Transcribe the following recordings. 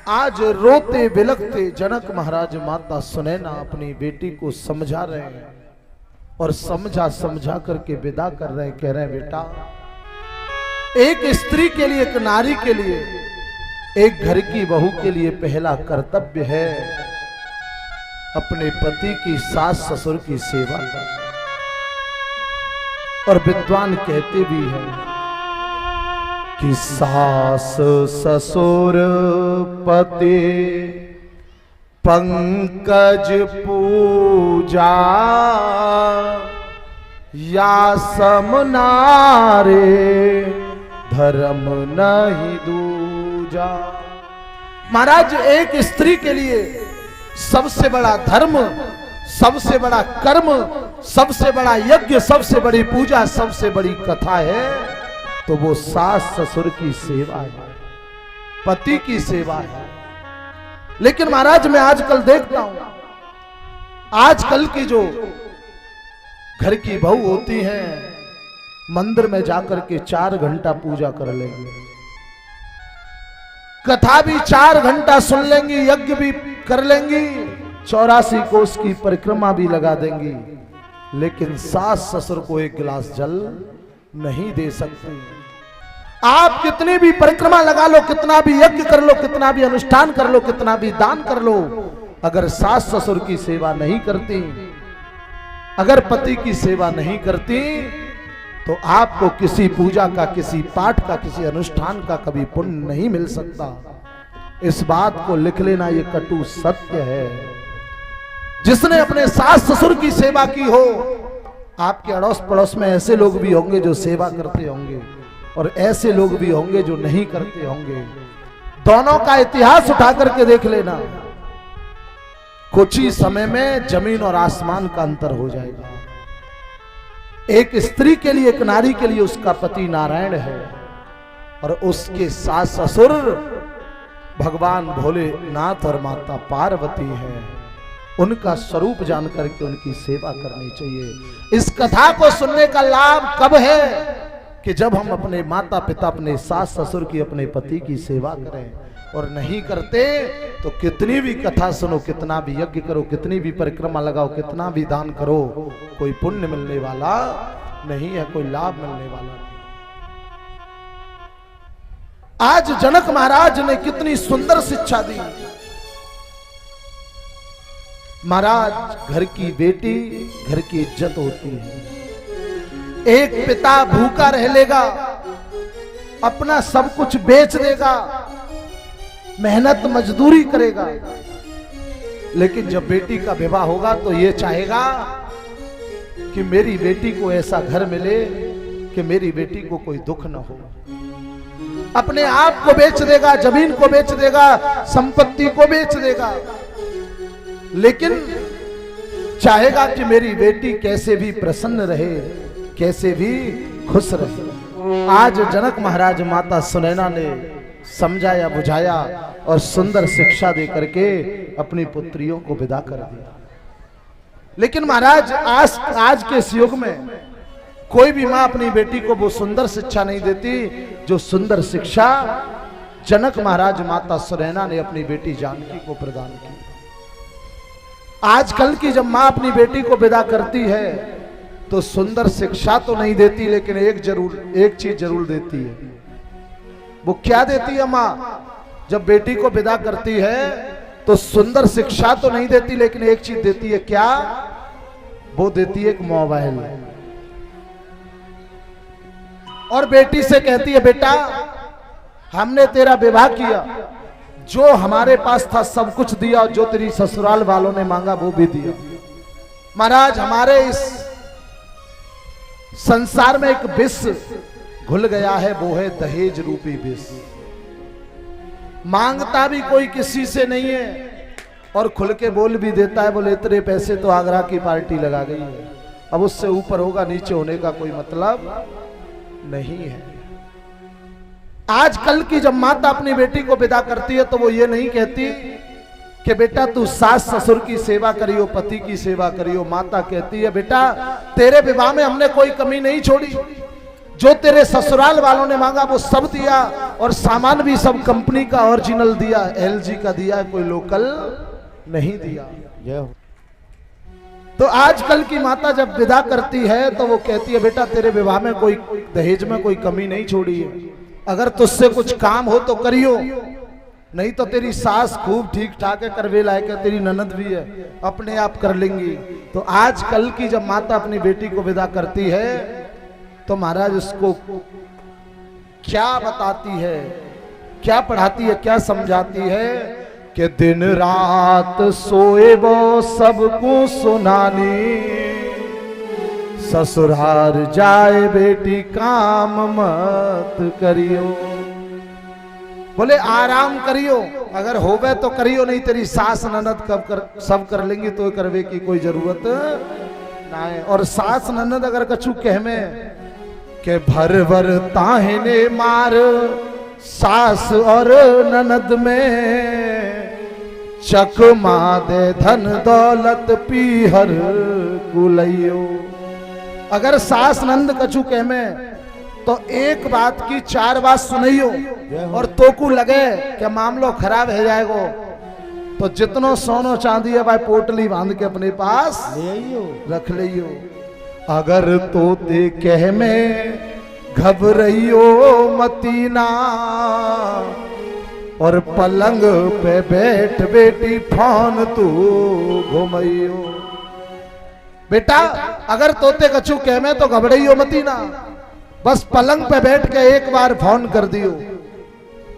आज रोते बिलखते जनक महाराज माता सुनैना अपनी बेटी को समझा रहे हैं और समझा समझा करके विदा कर रहे हैं। कह रहे हैं बेटा, एक स्त्री के लिए, एक नारी के लिए, एक घर की बहू के लिए पहला कर्तव्य है अपने पति की, सास ससुर की सेवा करना। और विद्वान कहते भी हैं कि सास ससुर पति पंकज पूजा, या समनारे धर्म नहीं दूजा। महाराज, एक स्त्री के लिए सबसे बड़ा धर्म, सबसे बड़ा कर्म, सबसे बड़ा यज्ञ, सबसे बड़ी पूजा, सबसे बड़ी कथा है तो वो सास ससुर की सेवा है, पति की सेवा है। लेकिन महाराज, मैं आजकल देखता हूं, आजकल की जो घर की बहू होती हैं, मंदिर में जाकर के 4 घंटा पूजा कर लेंगी, कथा भी 4 घंटा सुन लेंगी, यज्ञ भी कर लेंगी, 84 कोस की परिक्रमा भी लगा देंगी, लेकिन सास ससुर को एक गिलास जल नहीं दे सकती। आप कितनी भी परिक्रमा लगा लो, कितना भी यज्ञ कर लो, कितना भी अनुष्ठान कर लो, कितना भी दान कर लो, अगर सास ससुर की सेवा नहीं करती, अगर पति की सेवा नहीं करती, तो आपको किसी पूजा का, किसी पाठ का, किसी अनुष्ठान का कभी पुण्य नहीं मिल सकता। इस बात को लिख लेना, ये कटु सत्य है। जिसने अपने सास ससुर की सेवा की हो, आपके अड़ोस पड़ोस में ऐसे लोग भी होंगे जो सेवा करते होंगे और ऐसे लोग भी होंगे जो नहीं करते होंगे। दोनों का इतिहास उठा करके देख लेना, कुछ ही समय में जमीन और आसमान का अंतर हो जाएगा। एक स्त्री के लिए, एक नारी के लिए उसका पति नारायण है और उसके सास ससुर भगवान भोलेनाथ और माता पार्वती है। उनका स्वरूप जान करके उनकी सेवा करनी चाहिए। इस कथा को सुनने का लाभ कब है कि जब हम अपने माता पिता, अपने सास ससुर की, अपने पति की सेवा करें। और नहीं करते तो कितनी भी कथा सुनो, कितना भी यज्ञ करो, कितनी भी परिक्रमा लगाओ, कितना भी दान करो, कोई पुण्य मिलने वाला नहीं है, कोई लाभ मिलने वाला नहीं। आज जनक महाराज ने कितनी सुंदर शिक्षा दी। महाराज, घर की बेटी, घर की इज्जत होती है। एक पिता भूखा रह लेगा, अपना सब कुछ बेच देगा, मेहनत मजदूरी करेगा, लेकिन जब बेटी का विवाह होगा तो ये चाहेगा कि मेरी बेटी को ऐसा घर मिले कि मेरी बेटी को कोई दुख न हो। अपने आप को बेच देगा, जमीन को बेच देगा, संपत्ति को बेच देगा, लेकिन चाहेगा कि मेरी बेटी कैसे भी प्रसन्न रहे, कैसे भी खुश रहे। आज जनक महाराज माता सुनैना ने समझाया, बुझाया और सुंदर शिक्षा दे करके अपनी पुत्रियों को विदा कर दिया। लेकिन महाराज, आज के इस युग में कोई भी मां अपनी बेटी को वो सुंदर शिक्षा नहीं देती जो सुंदर शिक्षा जनक महाराज माता सुनैना ने अपनी बेटी जानकी को प्रदान की। आजकल की जब मां अपनी बेटी को विदा करती है तो सुंदर शिक्षा तो नहीं देती, लेकिन एक चीज जरूर देती है। वो क्या देती है मां? जब बेटी को विदा करती है तो सुंदर शिक्षा तो नहीं देती, लेकिन एक चीज देती है। क्या? वो देती है एक मोबाइल, और बेटी से कहती है, बेटा हमने तेरा विवाह किया, जो हमारे पास था सब कुछ दिया, और जो तेरी ससुराल वालों ने मांगा वो भी दिया। महाराज, हमारे इस संसार में एक विष घुल गया है, वो है दहेज रूपी विष। मांगता भी कोई किसी से नहीं है और खुल के बोल भी देता है, बोले इतने पैसे तो आगरा की पार्टी लगा गई है, अब उससे ऊपर होगा, नीचे होने का कोई मतलब नहीं है। आजकल की जब माता अपनी बेटी को विदा करती है तो वो ये नहीं कहती कि बेटा तू सास ससुर की सेवा करियो, पति की सेवा करियो। माता कहती है, बेटा तेरे विवाह में हमने कोई कमी नहीं छोड़ी, जो तेरे ससुराल वालों ने मांगा वो सब दिया, और सामान भी सब कंपनी का ओरिजिनल दिया, एलजी का दिया, कोई लोकल नहीं दिया। तो आजकल की माता जब विदा करती है तो वो कहती है बेटा तेरे विवाह में कोई दहेज में कोई कमी नहीं छोड़ी है, अगर तुझसे कुछ काम हो तो करियो, नहीं तो तेरी सास खूब ठीक ठाक है, करवे लायक है, तेरी ननद भी है, अपने आप कर लेंगी। तो आजकल की जब माता अपनी बेटी को विदा करती है तो महाराज उसको क्या बताती है, क्या पढ़ाती है, क्या समझाती है कि दिन रात सोए वो सबको सुनानी, ससुराल जाए बेटी काम मत करियो। बोले आराम करियो, अगर होवे तो करियो, नहीं तेरी सास ननद सब कर लेंगी, तो करवे की कोई जरूरत ना है। और सास ननद अगर कछु कहमे के भर भर ताहने मार सास और ननद में, चकमा दे धन दौलत पीहर कुलैयो। अगर सास नंद कछु कहमे तो एक बात की 4 बात सुनियो, और तोकू लगे कि मामलो खराब हो जाएगो तो जितनो सोनो चांदी है भाई पोटली बांध के अपने पास रख लियो। अगर तोते कह में घबराइयो मतीना, और पलंग पे बैठ बेटी फोन तू घुमाइयो। बेटा अगर तोते कछु कह में तो घबराइयो मतीना, बस पलंग पे बैठ के एक बार फोन कर दियो,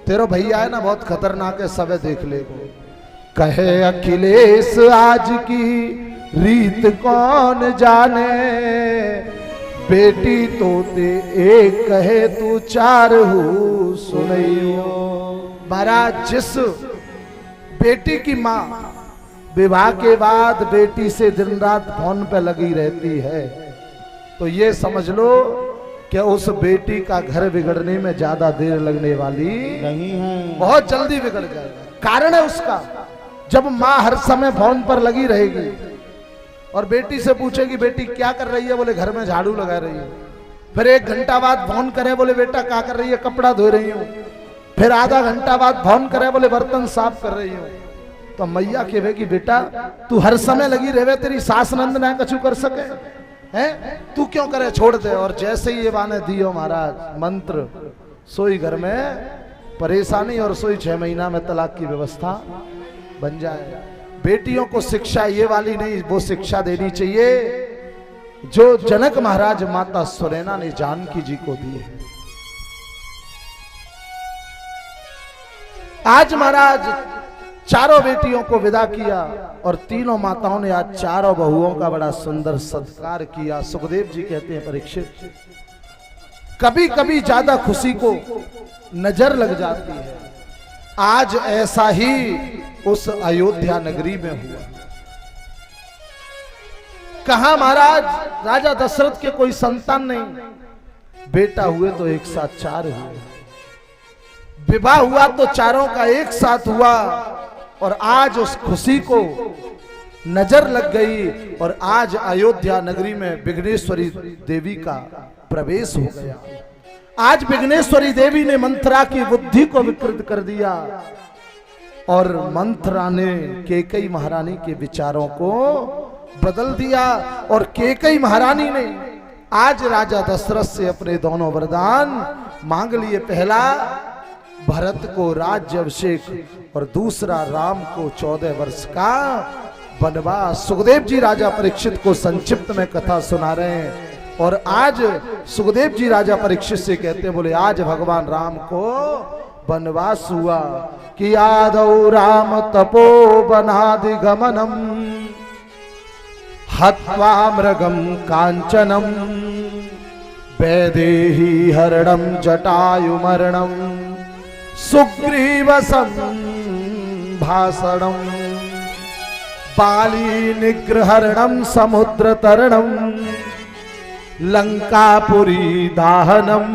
तेरो भैया है ना बहुत खतरनाक है, सबे देख लेगो। कहे अखिलेश आज की रीत कौन जाने, बेटी तोते एक कहे तू 4 हूँ सुनियो। महाराज जिस बेटी की माँ विवाह के बाद बेटी से दिन रात फोन पे लगी रहती है, तो ये समझ लो कि उस बेटी का घर बिगड़ने में ज्यादा देर लगने वाली नहीं है, बहुत जल्दी बिगड़ जाएगा। कारण है उसका, जब माँ हर समय फोन पर लगी रहेगी और बेटी से पूछेगी बेटी क्या कर रही है, बोले घर में झाड़ू लगा रही है। फिर 1 घंटा बाद फोन करे, बोले बेटा क्या कर रही है, कपड़ा धो रही हूँ। फिर आधा घंटा बाद फोन करे, बोले बर्तन साफ कर रही हूँ। तो मैया कहेगी बेटा तू हर समय लगी रहे, तेरी सास नंद ना कछु कर सके हैं, तू क्यों करे, छोड़ दे। और जैसे ही ये बाने दियो महाराज मंत्र, सोई घर में परेशानी और सोई 6 महीना में तलाक की व्यवस्था बन जाए। बेटियों को शिक्षा ये वाली नहीं, वो शिक्षा देनी चाहिए जो जनक महाराज माता सुनैना ने जानकी जी को दी है। आज महाराज चारों बेटियों को विदा किया और तीनों माताओं ने आज चारों बहुओं का बड़ा सुंदर सत्कार किया। सुखदेव जी कहते हैं परीक्षित, कभी कभी ज्यादा खुशी को नजर लग जाती है, आज ऐसा ही उस अयोध्या नगरी में हुआ। कहा महाराज राजा दशरथ के कोई संतान नहीं, बेटा हुए तो एक साथ 4 हुए, विवाह हुआ तो चारों का एक साथ हुआ। और आज उस खुशी को नजर लग गई और आज अयोध्या नगरी में विघ्नेश्वरी देवी का प्रवेश हो गया। आज विघ्नेश्वरी देवी ने मंथरा की बुद्धि को विकृत कर दिया और मंथरा ने कैकेयी महारानी के विचारों को बदल दिया। और कैकेयी महारानी ने आज राजा दशरथ से अपने दोनों वरदान मांग लिए। पहला भरत को राज्य अभिषेक और दूसरा राम को 14 वर्ष का वनवास। सुखदेव जी राजा परीक्षित को संक्षिप्त में कथा सुना रहे हैं। और आज सुखदेव जी राजा परीक्षित से कहते हैं, बोले आज भगवान राम को वनवास हुआ कि यादव राम तपो वनादि गमनम हत्वा मृगम कांचनम वैदेही हरणम जटायु मरणम सुग्रीव भाषणम बाली निग्रहरणम समुद्र तरणम लंकापुरी दाहनम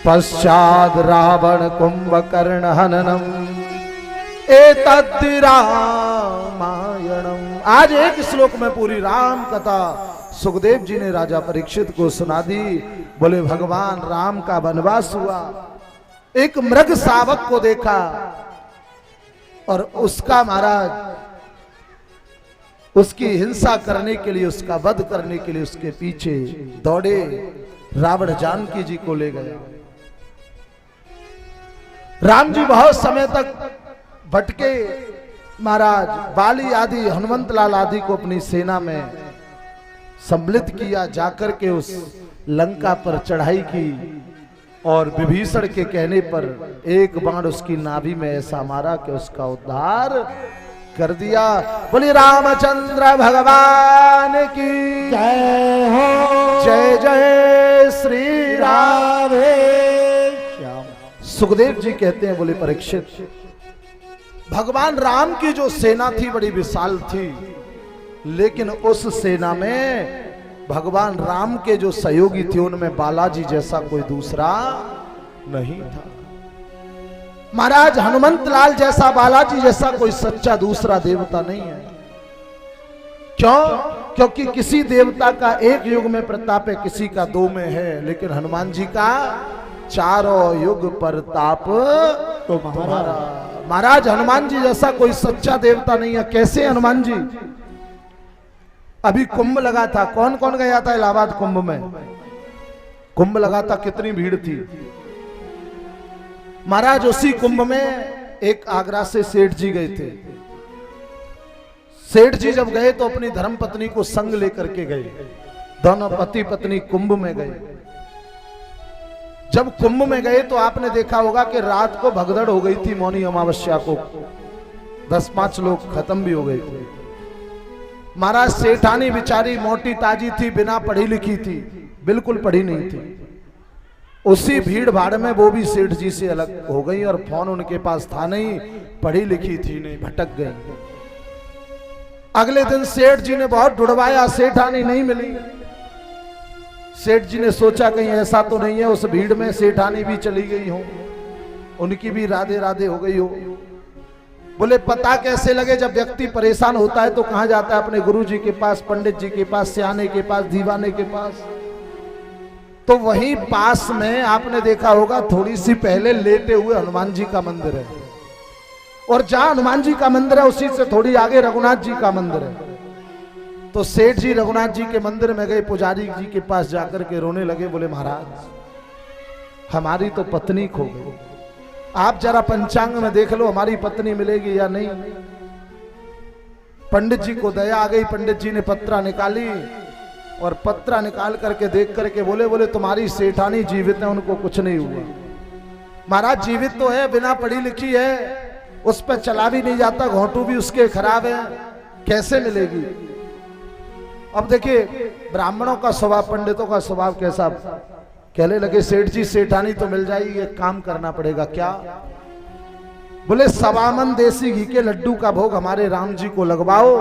पश्चाद रावण कुंभकर्ण हननम एतद् रामायणम। आज एक श्लोक में पूरी राम कथा सुखदेव जी ने राजा परीक्षित को सुना दी। बोले भगवान राम का वनवास हुआ, एक मृग शावक को देखा और उसका महाराज उसकी हिंसा करने के लिए, उसका वध करने के लिए उसके पीछे दौड़े, रावण जानकी जी को ले गए। राम जी बहुत समय तक भटके, महाराज बाली आदि हनुमंत लाल आदि को अपनी सेना में सम्मिलित किया, जाकर के उस लंका पर चढ़ाई की और विभीषण के कहने पर एक बाण उसकी नाभि में ऐसा मारा कि उसका उद्धार कर दिया। बोली रामचंद्र भगवान की जय हो, जय जय श्री राम। श्याम। सुखदेव जी कहते हैं, बोले परीक्षित, भगवान राम की जो सेना थी बड़ी विशाल थी, लेकिन उस सेना में भगवान राम के जो सहयोगी थे उनमें बालाजी जैसा कोई दूसरा नहीं था। महाराज हनुमंत लाल जैसा, बालाजी जैसा कोई सच्चा दूसरा देवता नहीं है। क्यों? क्योंकि किसी देवता का एक युग में प्रताप है, किसी का दो में है, लेकिन हनुमान जी का चारों युग प्रताप तुम्हारा। महाराज हनुमान जी जैसा कोई सच्चा देवता नहीं है। कैसे हनुमान जी? अभी कुंभ लगा था, कौन कौन गया था इलाहाबाद कुंभ में? कुंभ लगा था, कितनी भीड़ थी महाराज। उसी कुंभ में एक आगरा से सेठ जी गए थे। सेठ जी जब गए तो अपनी धर्म पत्नी को संग लेकर के गए, दोनों पति पत्नी कुंभ में गए। जब कुंभ में गए तो आपने देखा होगा कि रात को भगदड़ हो गई थी, मौनी अमावस्या को 10-5 लोग खत्म भी हो गए थे। महाराज सेठानी बिचारी मोटी ताजी थी, बिना पढ़ी लिखी थी, बिल्कुल पढ़ी नहीं थी। उसी भीड़ भाड़ में वो भी सेठ जी से अलग हो गई और फोन उनके पास था नहीं, पढ़ी लिखी थी नहीं, भटक गई। अगले दिन सेठ जी ने बहुत ढूंढवाया, सेठानी नहीं मिली। सेठ जी ने सोचा कहीं ऐसा तो नहीं है उस भीड़ में सेठानी भी चली गई हो, उनकी भी राधे राधे हो गई हो। बोले पता कैसे लगे? जब व्यक्ति परेशान होता है तो कहां जाता है? अपने गुरु जी के पास, पंडित जी के पास, सियाने के पास, दीवाने के पास। तो वहीं पास में आपने देखा होगा थोड़ी सी पहले लेटे हुए हनुमान जी का मंदिर है, और जहां हनुमान जी का मंदिर है उसी से थोड़ी आगे रघुनाथ जी का मंदिर है। तो सेठ जी रघुनाथ जी के मंदिर में गए, पुजारी जी के पास जाकर के रोने लगे। बोले महाराज हमारी तो पत्नी खो गई, आप जरा पंचांग में देख लो हमारी पत्नी मिलेगी या नहीं। पंडित जी को दया आ गई, पंडित जी ने पत्रा निकाली और पत्रा निकाल करके देख करके बोले तुम्हारी सेठानी जीवित है, उनको कुछ नहीं हुआ। महाराज जीवित तो है, बिना पढ़ी लिखी है, उस पर चला भी नहीं जाता, घोंटू भी उसके खराब है, कैसे मिलेगी? अब देखिए ब्राह्मणों का स्वभाव, पंडितों का स्वभाव कैसा। कहने लगे सेठ जी सेठानी तो मिल जाएगी, एक काम करना पड़ेगा। क्या? बोले 1.25 मन देसी घी के लड्डू का भोग हमारे राम जी को लगवाओ,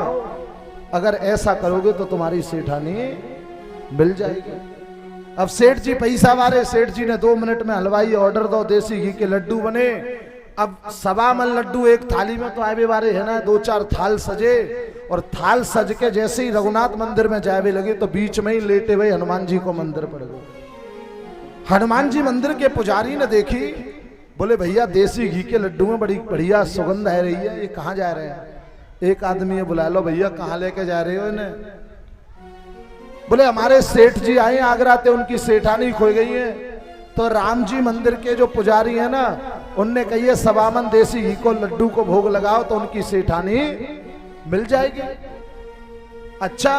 अगर ऐसा करोगे तो तुम्हारी सेठानी मिल जाएगी। अब सेठ जी पैसा वाले, सेठ जी ने 2 मिनट में हलवाई ऑर्डर दो, देसी घी के लड्डू बने। अब 1.25 मन लड्डू एक थाली में तो आवे वाले है ना, 2-4 थाल सजे, और थाल सज के जैसे ही रघुनाथ मंदिर में जावे लगे तो बीच में ही लेटे हुए हनुमान जी को मंदिर पड़ गए। हनुमान जी मंदिर के पुजारी ने देखी, बोले भैया देसी घी के लड्डू में बड़ी बढ़िया सुगंध आ रही है, ये कहाँ जा रहे हैं? एक आदमी है, बुला लो भैया कहाँ लेके जा रहे हो इन्हें? बोले हमारे सेठ जी आए आगरा थे, उनकी सेठानी खो गई है। तो राम जी मंदिर के जो पुजारी है ना, उनने कही 1.25 मन देसी घी को लड्डू को भोग लगाओ तो उनकी सेठानी मिल जाएगी। अच्छा,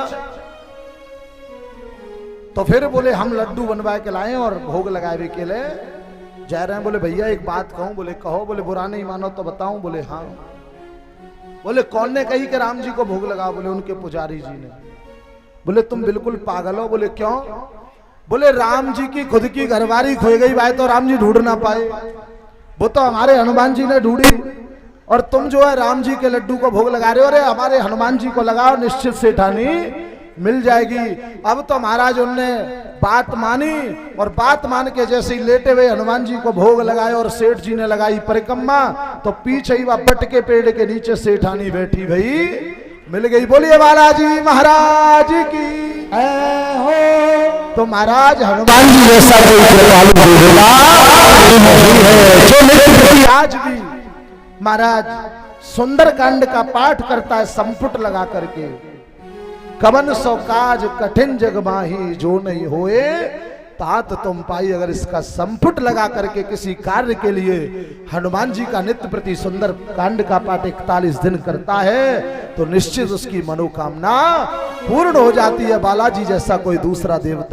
तो फिर बोले हम लड्डू बनवा के लाए और भोग लगाए के लिए जा रहे हैं। बोले भैया एक बात कहूं? बोले कहो। बोले बुरा नहीं मानो तो बताऊं? बोले हाँ। बोले कौन ने कही कि राम जी को भोग लगाओ? बोले उनके पुजारी जी ने। बोले तुम बिल्कुल पागल हो। बोले क्यों? बोले राम जी की खुद की घरवारी खोई गई भाई, तो राम जी ढूंढ ना पाए, वो तो हमारे हनुमान जी ने ढूंढी, और तुम जो है राम जी के लड्डू को भोग लगा रहे हो। अरे हमारे हनुमान जी को लगाओ, निश्चित सेठानी मिल जाएगी। अब तो महाराज उनने बात मानी, और बात मान के जैसे ही लेटे हुए हनुमान जी को भोग लगाए और सेठ जी ने लगाई परिक्रमा, तो पीछे ही वह बट के पेड़ के नीचे सेठानी बैठी भई मिल गई। बोलिए बालाजी महाराज की। ऐ हो तो महाराज हनुमान जी जैसा कोई कृपालु देवता नहीं है जो नित्य प्रति आज भी महाराज सुंदरकांड का पाठ करता है संपुट लगा करके। कवन सो काज कठिन जग माही जो नहीं होए तात तुम पाई। अगर इसका संपुट लगा करके किसी कार्य के लिए हनुमान जी का नित्य प्रति सुंदर कांड का पाठ 41 दिन करता है तो निश्चित उसकी मनोकामना पूर्ण हो जाती है। बालाजी जैसा कोई दूसरा देवता